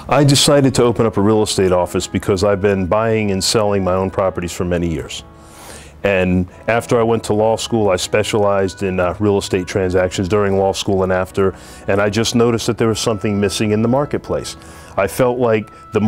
I decided to open up a real estate office because I've been buying and selling my own properties for many years. And after I went to law school, I specialized in real estate transactions during law school and after, and I just noticed that there was something missing in the marketplace. I felt like the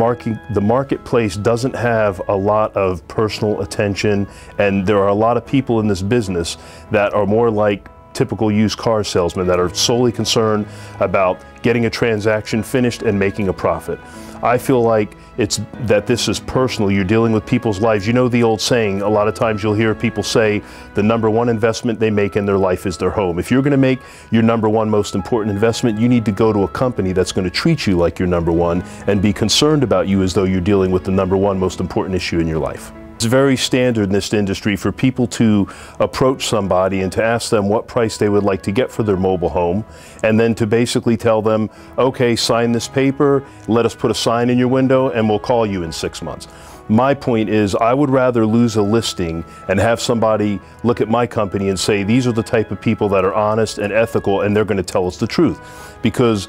marketplace doesn't have a lot of personal attention, and there are a lot of people in this business that are more like typical used car salesmen that are solely concerned about getting a transaction finished and making a profit. I feel like this is personal. You're dealing with people's lives. You know the old saying, a lot of times you'll hear people say the #1 investment they make in their life is their home. If you're going to make your #1 most important investment, you need to go to a company that's going to treat you like your #1 and be concerned about you as though you're dealing with the #1 most important issue in your life. It's very standard in this industry for people to approach somebody and to ask them what price they would like to get for their mobile home, and then to basically tell them, okay, sign this paper, let us put a sign in your window, and we'll call you in 6 months. My point is, I would rather lose a listing and have somebody look at my company and say, these are the type of people that are honest and ethical, and they're going to tell us the truth. Because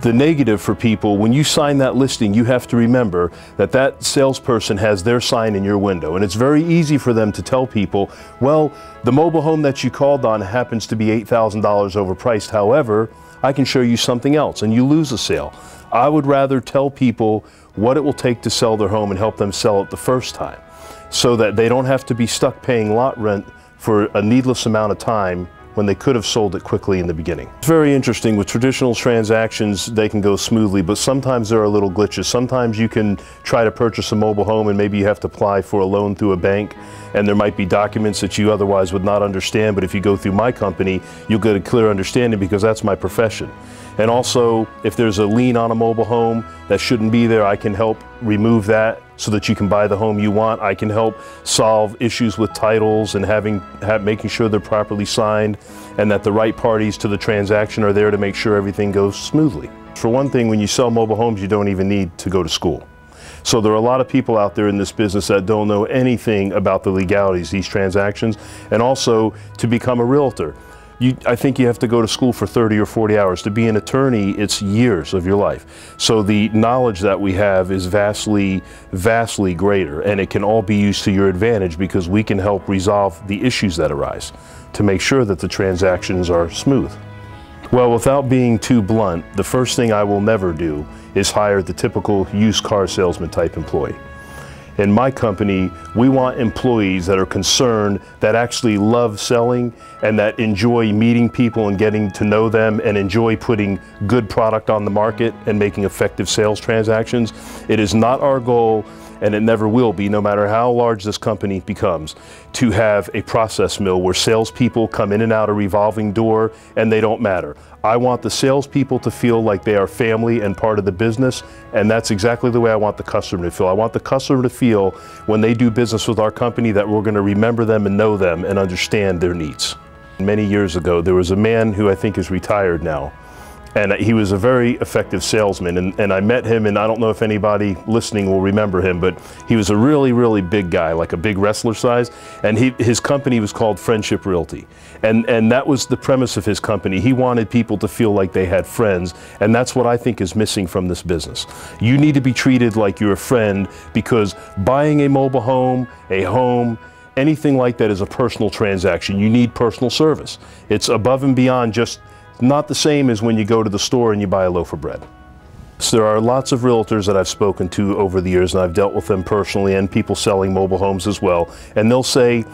the negative for people, when you sign that listing, you have to remember that that salesperson has their sign in your window. And it's very easy for them to tell people, well, the mobile home that you called on happens to be $8,000 overpriced. However, I can show you something else, and you lose a sale. I would rather tell people what it will take to sell their home and help them sell it the first time, so that they don't have to be stuck paying lot rent for a needless amount of time when they could have sold it quickly in the beginning. It's very interesting. With traditional transactions, they can go smoothly, but sometimes there are little glitches. Sometimes you can try to purchase a mobile home and maybe you have to apply for a loan through a bank, and there might be documents that you otherwise would not understand, but if you go through my company, you'll get a clear understanding because that's my profession. And also, if there's a lien on a mobile home that shouldn't be there, I can help remove that so that you can buy the home you want. I can help solve issues with titles and making sure they're properly signed and that the right parties to the transaction are there to make sure everything goes smoothly. For one thing, when you sell mobile homes, you don't even need to go to school. So there are a lot of people out there in this business that don't know anything about the legalities of these transactions, and also to become a realtor. I think you have to go to school for 30 or 40 hours. To be an attorney, it's years of your life. So the knowledge that we have is vastly, vastly greater, and it can all be used to your advantage because we can help resolve the issues that arise to make sure that the transactions are smooth. Well, without being too blunt, the first thing I will never do is hire the typical used car salesman type employee. In my company, we want employees that are concerned, that actually love selling, and that enjoy meeting people and getting to know them and enjoy putting good product on the market and making effective sales transactions. It is not our goal, and it never will be, no matter how large this company becomes, to have a process mill where salespeople come in and out a revolving door and they don't matter. I want the salespeople to feel like they are family and part of the business, and that's exactly the way I want the customer to feel. I want the customer to feel when they do business with our company that we're going to remember them and know them and understand their needs. Many years ago, there was a man who I think is retired now, and he was a very effective salesman, and I met him, and I don't know if anybody listening will remember him, but he was a really, really big guy, like a big wrestler size, and his company was called Friendship Realty. And that was the premise of his company. He wanted people to feel like they had friends, and that's what I think is missing from this business. You need to be treated like you're a friend, because buying a mobile home, anything like that is a personal transaction. You need personal service. It's above and beyond just not the same as when you go to the store and you buy a loaf of bread. So there are lots of realtors that I've spoken to over the years, and I've dealt with them personally, and people selling mobile homes as well. And they'll say,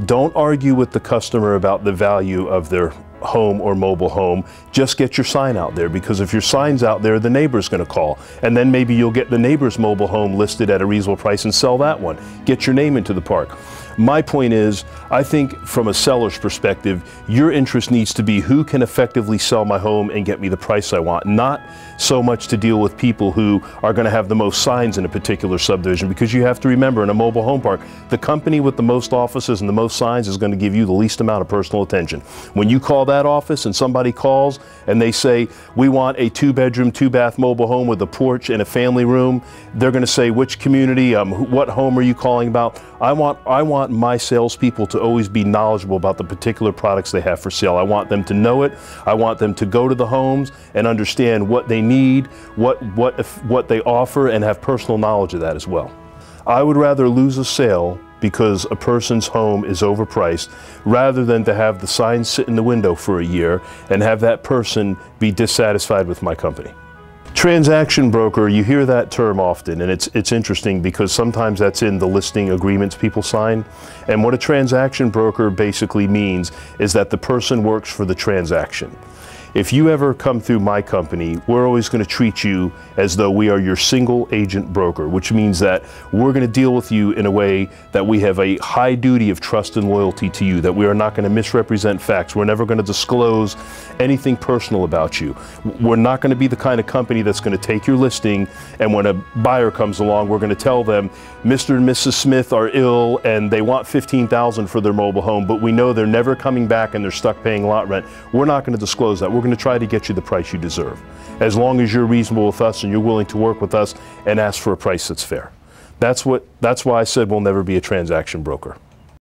don't argue with the customer about the value of their home or mobile home, just get your sign out there, because if your sign's out there, the neighbor's going to call, and then maybe you'll get the neighbor's mobile home listed at a reasonable price and sell that one. Get your name into the park. My point is, I think from a seller's perspective, your interest needs to be who can effectively sell my home and get me the price I want, not so much to deal with people who are going to have the most signs in a particular subdivision, because you have to remember, in a mobile home park, the company with the most offices and the most signs is going to give you the least amount of personal attention. When you call that office and somebody calls and they say, we want a 2-bedroom, 2-bath mobile home with a porch and a family room, they're going to say, which community, what home are you calling about? I want want my salespeople to always be knowledgeable about the particular products they have for sale. I want them to know it. I want them to go to the homes and understand what they need, what they offer, and have personal knowledge of that as well. I would rather lose a sale because a person's home is overpriced rather than to have the sign sit in the window for a year and have that person be dissatisfied with my company. Transaction broker, you hear that term often, and it's interesting because sometimes that's in the listing agreements people sign. And what a transaction broker basically means is that the person works for the transaction. If you ever come through my company, we're always going to treat you as though we are your single agent broker, which means that we're going to deal with you in a way that we have a high duty of trust and loyalty to you, that we are not going to misrepresent facts. We're never going to disclose anything personal about you. We're not going to be the kind of company that's going to take your listing and when a buyer comes along, we're going to tell them Mr. and Mrs. Smith are ill and they want $15,000 for their mobile home, but we know they're never coming back and they're stuck paying lot rent. We're not going to disclose that. We're going to try to get you the price you deserve, as long as you're reasonable with us and you're willing to work with us and ask for a price that's fair. That's why I said we'll never be a transaction broker.